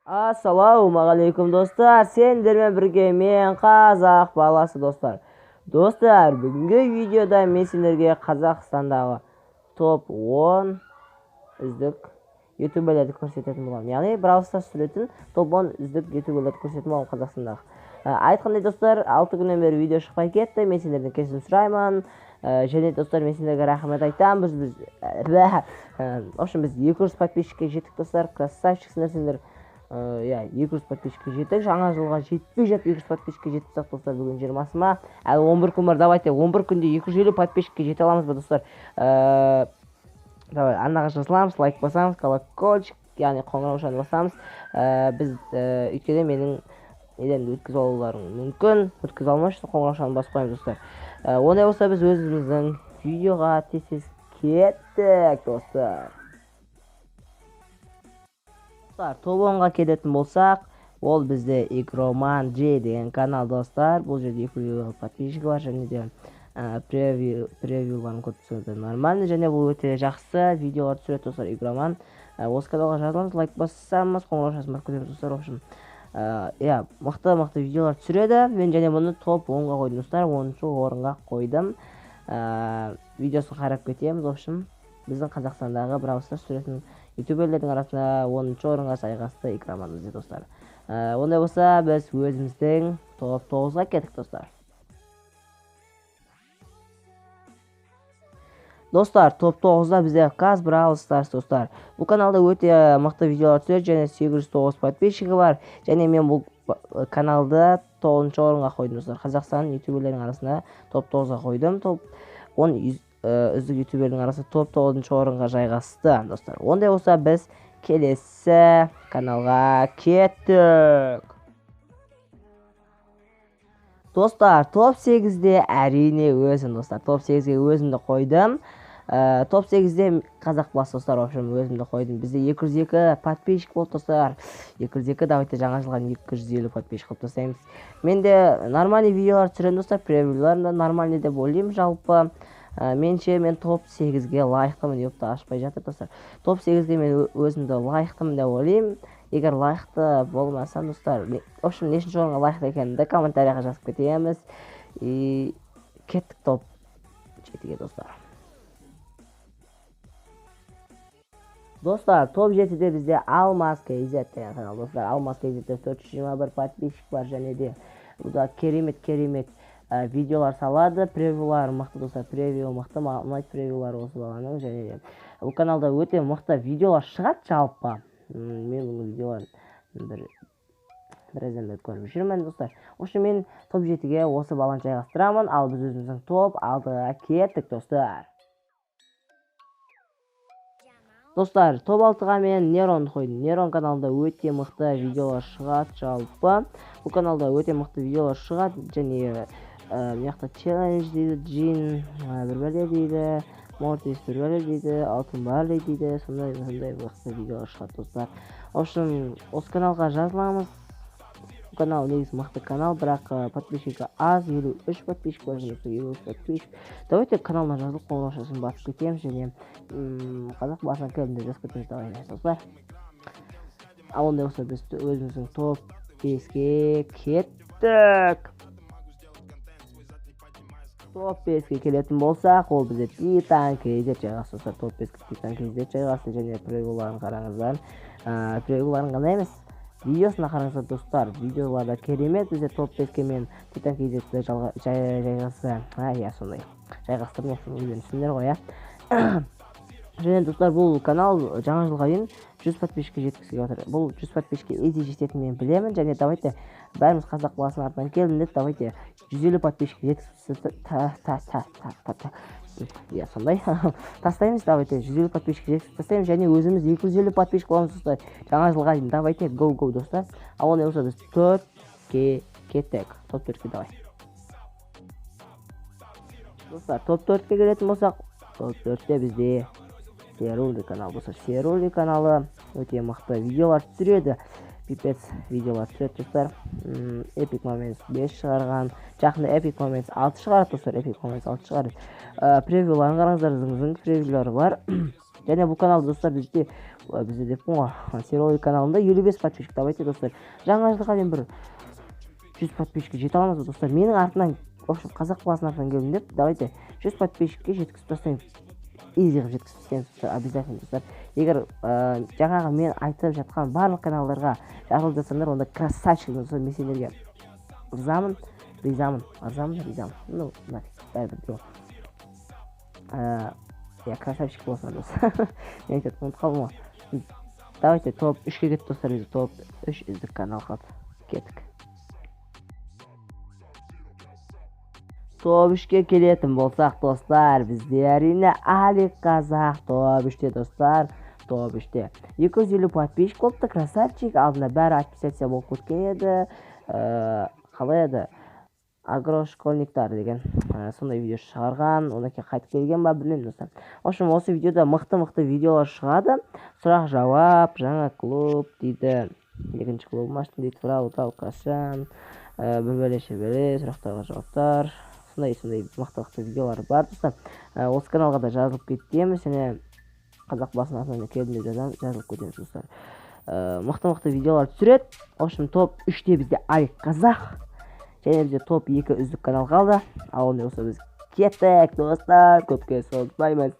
Ассалаумағалейкум достар, сендермен бірге мен қазақ баласы достар. Достар, бүгінгі видеода мен сендерге Қазақстандағы топ 10 үздік ютуберлерді көрсететін боламын. Яғни Brawl Stars сүретін топ 10 үздік ютуберлерді көрсететін боламын Қазақстандағы. Айтқандай достар, 6 күннен бері видео шықпай кетті, мен сендерден кешірім сұраймын. Және достар, мен сендерге рахмет айтамын. Біз 200 подписчикке жеттік достар, красавчиксіңдер сендер. 200 подписчикке жеттік, жаңа жылға жетпей жеп 200 подписчикке жеттік достар. Бүгін 20-сыма, әлі 11 күн бар, давайте 11 күнде 250 подписчикке жете аламыз ба достар. Давай, арнаға жазыламыз, лайк басамыз, колокольчик, яғни қоңыраушаны басамыз. Біз өйткені менің неден өткізіп алуларың мүмкін, өткізіп алмаш үшін қоңыраушаны басып қоямыз достар. Ондай болса біз өзіміздің видеоға тез кеттік достар. Топ 10-ға келетін болсақ, ол бізде Игроман J деген канал достар. Бұл жерде 200 подписчик бар, және де превьюларын көріп түсірді нормальный, және бұл өте жақсы видеолар түсіреді достар. Игроман осы каналға жазыламыз, лайк басамыз, қоңыраушасын басып көреміз достар. В общем, мықты видеолар түсіреді. Мен және бұны топ 10-ға қойдым достар, 10-шы орынға қойдым. Видеосын қарап кетеміз. В общем, біздің Қазақстандағы Brawl Stars түсіретін ютуберлердің арасында 10-шы орынға сайғасты Игроман бізде достар. Ондай болса, біз өзіміздің топ 9-ға кеттік достар. Достар, топ 9-да бізде Kaz Brawl Stars достар. Бұл каналда өте мықты видеолар түсіреді, және 809 подписчигі бар. Және мен бұл каналды 9-шы орынға қойдым достар. Қазақстан ютуберлердің арасында топ 9-ға қойдым. Топ 10 үздік ютубердің арасында топ 9-шы орынға жайғасты достар. Ондай болса, біз келесі каналға кеттік. Достар, топ 8-де әрине өзім достар. Топ 8-ге өзімді қойдым. Топ 8-де қазақ баласы достар, өзімді қойдым. Бізде 202 подписчик болды достар. 202, давайте жаңа жылға 250 подписчик қылып тастаймыз. Мен де нормальный видеолар түсіремін достар, превьюларын да нормальный деп ойлаймын жалпы. Менше мен топ 8-ге лайықтымын деп ашпай жатыр достар. Топ 8-ге мен өзімді лайықтымын деп ойлаймын. Егер лайықты болмаса достар, в общем, нешінші орынға лайықты екенімді комментарияға жазып кетеміз. Кеттік топ 7-ге достар. Достар, топ 7-де бізде Алмаз KZ деген канал достар. Алмаз KZ-де 421 подписчик бар, және де бұда керемет видеолар салады. Превьюлар мықты достар, превью мықты, ұнайды превьюлар осы баланың, және де бұл каналда өте мықты видеолар шығады жалпы. Мен бұл видеоларын біраздан бері көріп жүрмін достар. Осы мен топ 7-ге осы баланы жайғастырамын, ал біз өзіміздің топ 6-ға кеттік достар. Достар, топ 6-ға мен Неронды қойдым. Нерон каналда өте мықты видеолар шығады жалпы. Бұл каналда өте мықты видеолар шығады, және мияқта челлендж дейді, джин бір бәле дейді, Мортис бір бәле дейді, алтын барлей дейді, сондай мықты видеолар шығады достар. В общем, осы каналға жазыламыз. Бұл канал негізі мықты канал, бірақ подписчигі аз, 53 подписчик бар, 53 подписчик. Давайте каналына жазылып, қоңыраушасын басып кетеміз, және қазақ басына көлімде жазып кетеміз достар. Ал ондай болса, біз өзіміздің топ 5-ге кеттік. Топ 5-ге келетін болсақ, ол бізде Titan KZ жайғасты достар. Топ 5-ге Titan KZ жайғасты, және превьюларын қараңыздар. Превьюларын ғана емес, видеосына қараңыздар достар. Видеоларда керемет, бізде топ 5-ге мен Titan KZ-ді жайғасты. Сондай. Жайғастырын өздеріңіздер ғой, және достар, бұл канал жаңа жылға дейін 100 подписчикке жеткізуге отыр. Бұл 100 подписчикке езе жететінін мен білемін, және давайте бәріміз қазақ баласының артынан келдік, давайте 150 подписчикке сондай тастаймыз, давайте 150 подписчикке тастаймыз, және өзіміз 250 подписчик боламыз достар. Жаңа жылға дейін давайте go достар. Ал ондай болса, біз топ 4-ге кеттік. Топ 4-ге давай. Достар, топ 4-ге келетін болсақ, топ 4-те бізде Серулли канал достар. Серулли каналы өте мықты видеолар түсіреді. пипец видеолар түсіреді достар. Epic Moments 5 шығарған, жақында Epic Moments 6 шығарады достар. Epic Moments 6 шығарады. Превьюларын қараңыздар, зың превьюлары бар. Және бұл канал достар бізде деппін ғой, сериалый каналында 55 подписчик. Давайте достар, жаңа жылға дейін бір 100 подписчикке жете аламыз достар. Менің артынан, в общем, қазақ баласының артынан келдім деп, давайте 100 подписчикке жеткізіп тастайын. Изи қылып жеткізіп тастайын достар, обязательно достар. Егер жаңағы мен айтып жатқан барлық каналдарға жазылып жатсаңдар, онда красавчик достар. Мен сендерге ризамын. Ну, бәрібір жоқ. Я красавчик болсын достар. Мен айтып ұмытып қалдым ғой. Давайте топ 3-ке кеттік достар, біз топ 3 үздік канал қалды. Кеттік. Топ 3-ке келетін болсақ достар, бізде әрине Алик Қазақ топ 3-те достар. Топ 3-те 250 подписчик болыпты, красавчик. Алдында бәрі отписаться болып кеткен еді. Қалай еді? Агрошкольниктар деген сондай видео шығарған, одан кейін қайтып келген ба білмеймін достар. В общем, осы видеода мықты видеолар шығады. Сұрақ жауап, жаңа клуб дейді, екінші клубым аштым дейді, фрау қашан, бөле сұрақтарға жауаптар, сондай мықты видеолар бар достар. Осы каналға да жазылып кетеміз, және қазақ басының атынан келдім деп жазылып кетеміз достар. Мықты видеолар түсіреді. В общем, топ 3-те бізде Алик Қазақ. Және бізде топ 2 үздік канал қалды. Ал онда болса біз кеттік достар. Көпке созбаймыз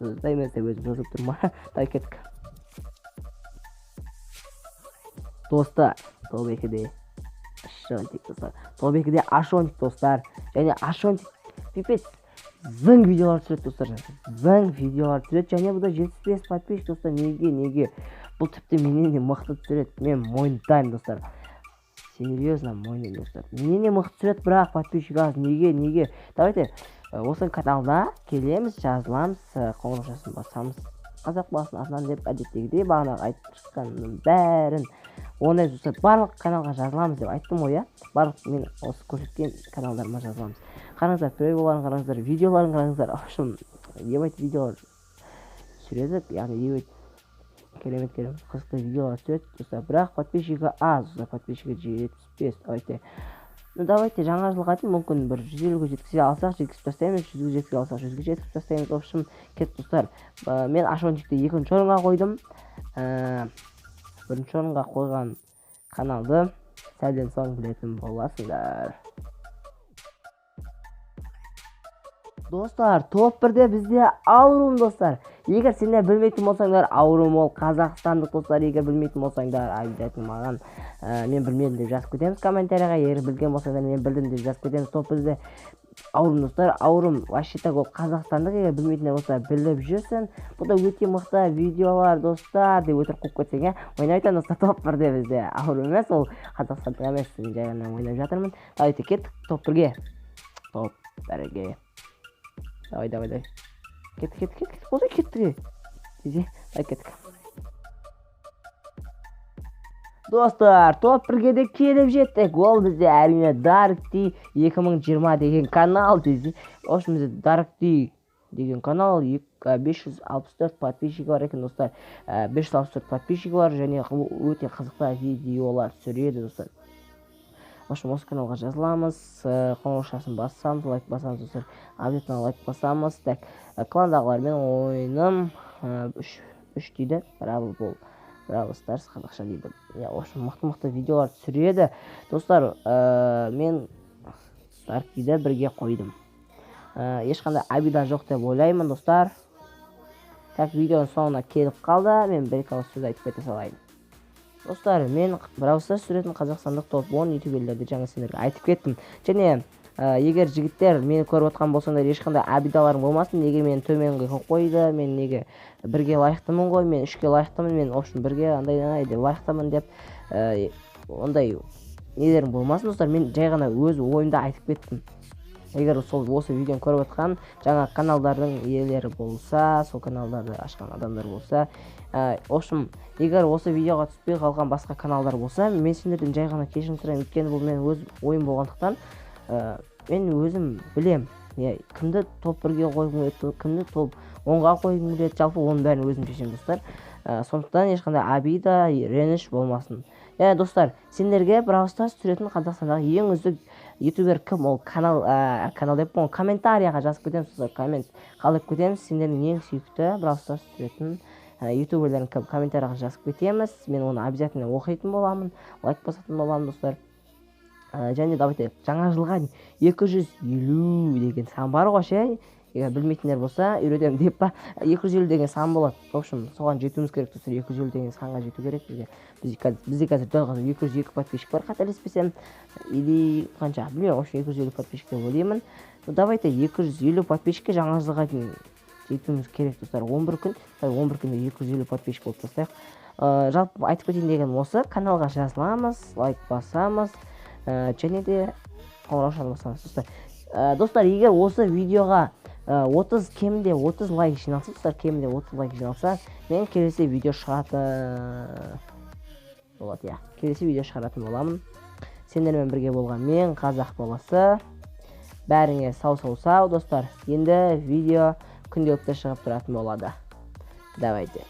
деп өзім жазып тұрма. Дай кеттік. Достар, топ 2-де Ашонтик достар. Топ 2-де Ашонтик достар. Және Ашонтик пипец зың видеолар түсіреді достар. Және бұда 75 подписчик достар. Неге? Бұл тіпті менен де мықты түсіреді. Мен мойындаймын достар. Серьезно мойындаймын достар. Менен де мықты түсіреді, бірақ подписчик аз. Неге? Давайте осы каналда келеміз, жазыламыз, қоңыраушасын басамыз. Қазақ баласының атынан деп әдеттегідей бағанағы айтып шыққанның бәрін ондай достар барлық каналға жазыламыз деп айттым ғой, иә. Барлық мен осы көрсеткен каналдарыма жазыламыз. Қараңыздар, превьюларын қараңыздар, видеоларын қараңыздар. В общем, ебать видеолар түсіреді, яғни керемет қызықты видеолар түсіреді достар. Бірақ подписчигі аз, подписчигі 75. Давайте жаңа жылға дейін мүмкін бір 150-ге жеткізе алсақ, жеткізіп тастаймыз, 100-ге жеткізе алсақ, 100-ге жеткізіп тастаймыз. В общем, кет достар. Мен Ашонтикті 2-ші орынға қойдым. 1-ші орынға қойған каналды сәлден соң білетін боласыңдар. Достар, топ 1-де бізде Аурум достар. Егер сендер білмейтін болсаңдар, Аурум ол қазақстандық достар. Егер білмейтін болсаңдар, обязательно маған мен білмедім деп жазып кетеміз комментарияға. Егер білген болсаңдар, мен білдім деп жазып кетеміз. Топ 1-де Аурум достар. Аурум вообще так ол қазақстандық. Егер білмейтіндер болса, біліп жүрсін. Бұл да өте мықты видеолар достар деп өтірік қойып кетсең, ойнап айтамын достар. Топ 1-де бізде Аурум емес, ол қазақстандық емес. Жай ғана ойнап жатырмын. Давайте кеттік топ 1-ге. Топ 1-ге. Давай. Кеттік. Болса кеттік. Дай кеттік. Достар, топ 1-ге де келіп жеттік. Ол бізде әрине Даркти 2020 деген канал дейді. Осы бізде Даркти деген канал 564 подписчигі бар екен достар. 564 подписчигі бар, және өте қызықты видеолар түсіреді достар. Осы каналға жазыламыз, қоңыраушасын басамыз, лайк басамыз достар. Обязательно лайк басамыз. Так, кландағылармен ойыным 3 дейді. Бравл Старс қазақша дейді. Мықты видеолар түсіреді. Достар, мен Даркиді 1-ге қойдым. Ешқандай обида жоқ деп ойлаймын достар. Так, видеоның соңына келіп қалды. Мен бір-екі ауыз сөз айтып кете салайын. Достар, мен Бравл Старс түсіретін қазақстандық топ 10 ютуберлерді жаңа сендерге айтып кеттім. Және егер жігіттер мені көріп отқан болсаңдар, ешқандай обидаларың болмасын. Неге мен төменге қойды, мен неге 1-ге лайықтымын ғой, мен 3-ге лайықтымын, мен общем 1-ге андай деп лайықтымын деп ондай нелерің болмасын достар. Мен жай ғана өз ойымда айтып кеттім. Егер осы видеоны көріп отқан жаңа каналдардың иелері болса, сол каналдарды ашқан адамдар болса, в общем, егер осы видеоға түспей қалған басқа каналдар болса, мен сендерден жай ғана кешірім сұраймын. Өйткені бұл мен өз ойым болғандықтан, мен өзім білем. Кімді топ 1-ге қойғым келеді, кімді топ 10-ға қойғым келеді, жалпы оның бәрін өзім шешемін достар. сондықтан ешқандай обида реніш болмасын. Достар, сендерге Brawl Stars түсіретін Қазақстандағы ең үздік ютубер кім? Ол канал деп комментарияға жазып кетеміз, достар. Коммент қалдырып кетеміз. Сендердің ең сүйікті Brawl Stars түсіретін ютуберлерін комментарияға жазып кетеміз. Мен оны обязательно оқитын боламын, лайк басатын боламын, достар. Және давайте жаңа жылға 250 деген сан бар ғой, ше. Егер білмейтіндер болса, үйретемін деп па, 250 деген сан болады. В общем, соған жетуіміз керек, достар. 250 деген санға жету керек бізге. Бізде қазір дәл қазір 202 подписчик бар, қателеспесем, или қанша, білмеймін, в общем 250 подписчик деп ойлаймын. Давайте 250 подписчикке жаңа жылға дейін жетуіміз керек, достар. 11 күн, 11 күнде 250 подписчик болып тастайық. Жалпы айтып кетейін деген осы, каналға жазыламыз, лайк басамыз, және де қоңырау шалмасамыз, достар. Достар, егер осы видеоға кемінде 30 лайк жиналса, достар, кемінде 30 лайк жиналса, мен келесі видео шығатын болады, келесі видео шығаратын боламын. Сендермен бірге болған мен, қазақ баласы. Бәріңе сау, достар. Енді видео күнделікті шығып тұратын болады. Давайте.